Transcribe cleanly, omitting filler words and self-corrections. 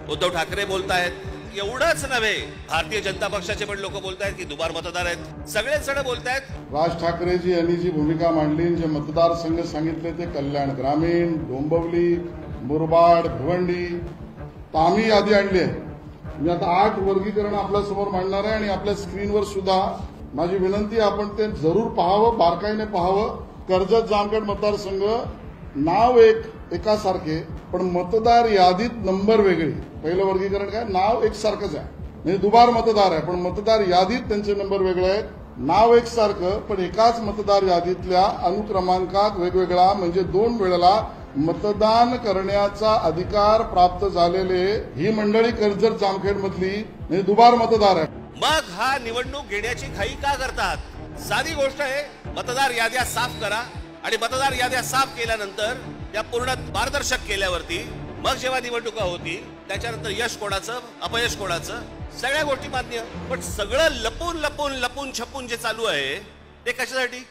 उद्धव ठाकरे बोलतायत, एवढंच नव्हे भारतीय जनता पक्षाचे पण लोक बोलतायत की दुबार मतदार आहेत, सगळेच जण बोलतायत। राज ठाकरेजी यांनी जी भूमिका मांडली, जे मतदारसंघ सांगितले ते कल्याण ग्रामीण, डोंबिवली, मुरबाड, भिवंडी, आम्ही यादी आणली आहे। मी आता 8 वर्गीकरण आपल्या समोर मांडणार आहे आणि आपल्या स्क्रीनवर सुद्धा माझी विनंती आहे, आपण ते जरूर पाहावं, बारकाईने पाहावं। कर्जत जामखेड मतदारसंघ नाव एकासारखे पण मतदार यादीत नंबर वेगळे। पहिलं वर्गीकरण काय, नाव एकसारखंच आहे, म्हणजे दुबार मतदार आहे पण मतदार यादीत त्यांचे नंबर वेगळे आहेत। नाव एकसारखं पण एकाच मतदार यादीतल्या अनुक्रमांकात वेगवेगळा, म्हणजे 2 वेळेला मतदान करण्याचा अधिकार प्राप्त झालेले ही मंडळी कर्जत जामखेड मधली म्हणजे दुबार मतदार आहे। मग हा निवडणूक घेण्याची घाई का करतात? साधी गोष्ट आहे, मतदार याद्या साफ करा आणि मतदार याद्या साफ केल्यानंतर त्या पूर्ण पारदर्शक केल्यावरती मग जेव्हा निवडणुका होती त्याच्यानंतर यश कोणाचं अपयश कोणाचं सगळ्या गोष्टी मान्य। पण सगळं लपून लपून लपून छपून जे चालू आहे ते कशासाठी?